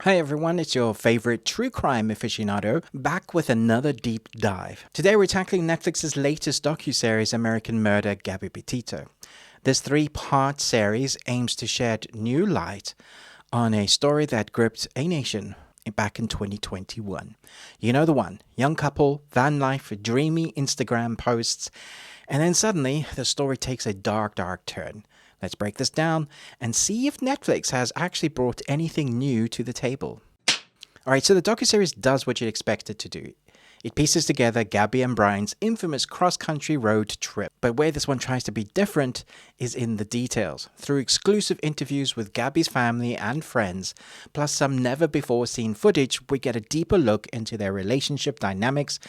Hi everyone, it's your favorite true crime aficionado, back with another deep dive. Today we're tackling Netflix's latest docuseries, American Murder, Gabby Petito. This three-part series aims to shed new light on a story that gripped a nation back in 2021. You know the one, young couple, van life, dreamy Instagram posts, and then suddenly the story takes a dark turn. Let's break this down and see if Netflix has actually brought anything new to the table. Alright, so the docuseries does what you'd expect it to do. It pieces together Gabby and Brian's infamous cross-country road trip. But where this one tries to be different is in the details. Through exclusive interviews with Gabby's family and friends, plus some never-before-seen footage, we get a deeper look into their relationship dynamics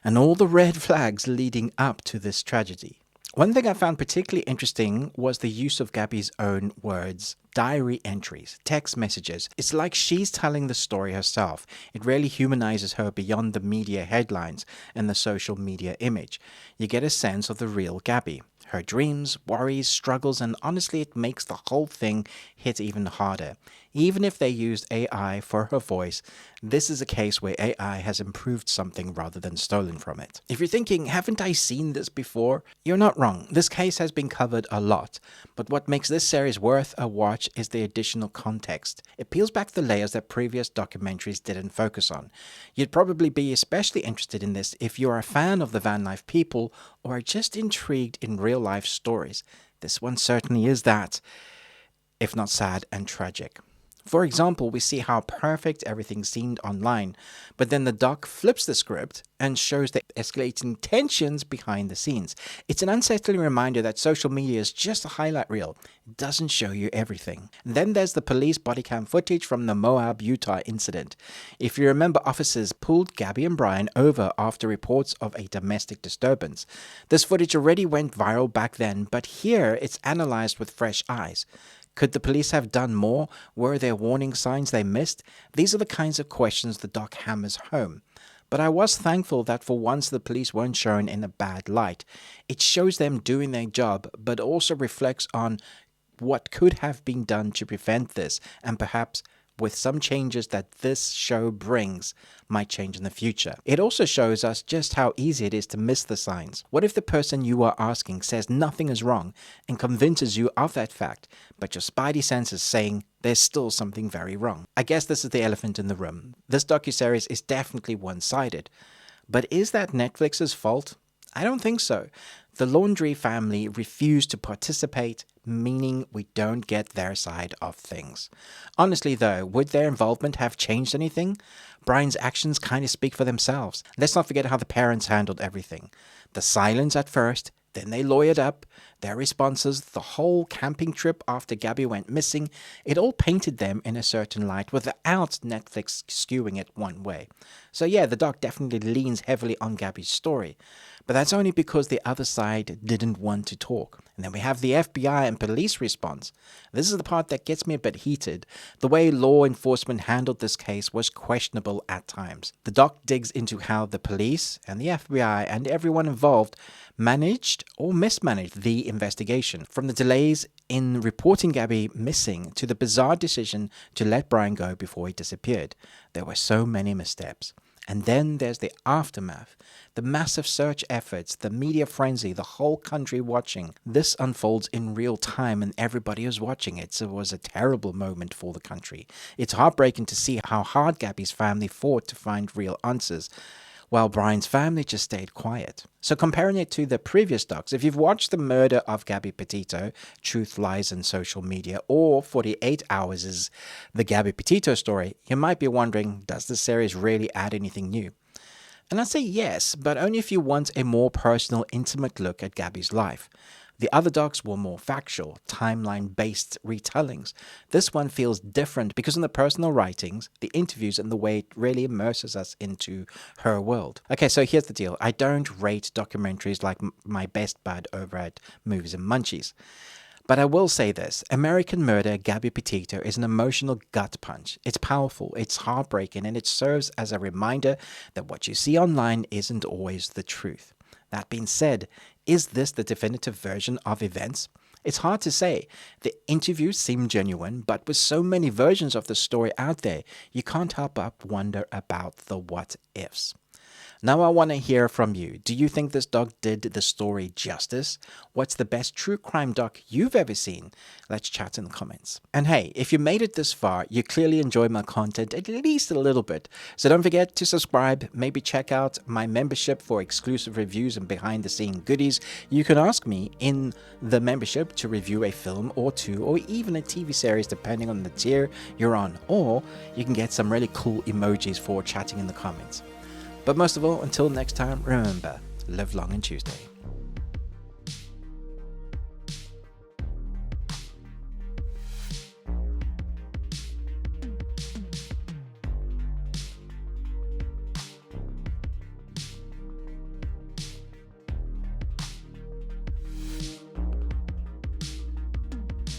and all the red flags leading up to this tragedy. One thing I found particularly interesting was the use of Gabby's own words, diary entries, text messages. It's like she's telling the story herself. It really humanizes her beyond the media headlines and the social media image. You get a sense of the real Gabby, her dreams, worries, struggles, and honestly it makes the whole thing hit even harder. Even if they used AI for her voice, this is a case where AI has improved something rather than stolen from it. If you're thinking, haven't I seen this before? You're not wrong. This case has been covered a lot. But what makes this series worth a watch is the additional context. It peels back the layers that previous documentaries didn't focus on. You'd probably be especially interested in this if you're a fan of the van life people or are just intrigued in real life stories. This one certainly is that, if not sad and tragic. For example, we see how perfect everything seemed online, but then the doc flips the script and shows the escalating tensions behind the scenes. It's an unsettling reminder that social media is just a highlight reel. It doesn't show you everything. And then there's the police body cam footage from the Moab, Utah incident. If you remember, officers pulled Gabby and Brian over after reports of a domestic disturbance. This footage already went viral back then, but here it's analyzed with fresh eyes. Could the police have done more? Were there warning signs they missed? These are the kinds of questions the doc hammers home. But I was thankful that for once the police weren't shown in a bad light. It shows them doing their job, but also reflects on what could have been done to prevent this, and perhaps with some changes that this show brings might change in the future. It also shows us just how easy it is to miss the signs. What if the person you are asking says nothing is wrong and convinces you of that fact, but your spidey sense is saying there's still something very wrong? I guess this is the elephant in the room. This docuseries is definitely one-sided. But is that Netflix's fault? I don't think so. The Laundrie family refused to participate, meaning we don't get their side of things. Honestly though, would their involvement have changed anything? Brian's actions kind of speak for themselves. Let's not forget how the parents handled everything. The silence at first, then they lawyered up, their responses, the whole camping trip after Gabby went missing, it all painted them in a certain light without Netflix skewing it one way. So yeah, the doc definitely leans heavily on Gabby's story, but that's only because the other side didn't want to talk. And then we have the FBI and police response. This is the part that gets me a bit heated. The way law enforcement handled this case was questionable at times. The doc digs into how the police and the FBI and everyone involved managed or mismanaged the investigation. From the delays in reporting Gabby missing to the bizarre decision to let Brian go before he disappeared. There were so many missteps. And then there's the aftermath, the massive search efforts, the media frenzy, the whole country watching. This unfolds in real time and everybody is watching it, so it was a terrible moment for the country. It's heartbreaking to see how hard Gabby's family fought to find real answers, while Brian's family just stayed quiet. So comparing it to the previous docs, if you've watched The Murder of Gabby Petito, Truth, Lies, and Social Media, or 48 Hours is the Gabby Petito story, you might be wondering, does this series really add anything new? And I'd say yes, but only if you want a more personal, intimate look at Gabby's life. The other docs were more factual, timeline-based retellings. This one feels different because of the personal writings, the interviews, and the way it really immerses us into her world. Okay, so here's the deal. I don't rate documentaries like my best bud over at Movies and Munchies. But I will say this, American Murder, Gabby Petito is an emotional gut punch. It's powerful, it's heartbreaking, and it serves as a reminder that what you see online isn't always the truth. That being said, is this the definitive version of events? It's hard to say. The interviews seem genuine, but with so many versions of the story out there, you can't help but wonder about the what ifs. Now I want to hear from you. Do you think this doc did the story justice? What's the best true crime doc you've ever seen? Let's chat in the comments. And hey, if you made it this far, you clearly enjoy my content at least a little bit. So don't forget to subscribe, maybe check out my membership for exclusive reviews and behind the scene goodies. You can ask me in the membership to review a film or two, or even a TV series depending on the tier you're on. Or you can get some really cool emojis for chatting in the comments. But most of all, until next time, remember, live long and Tuesday.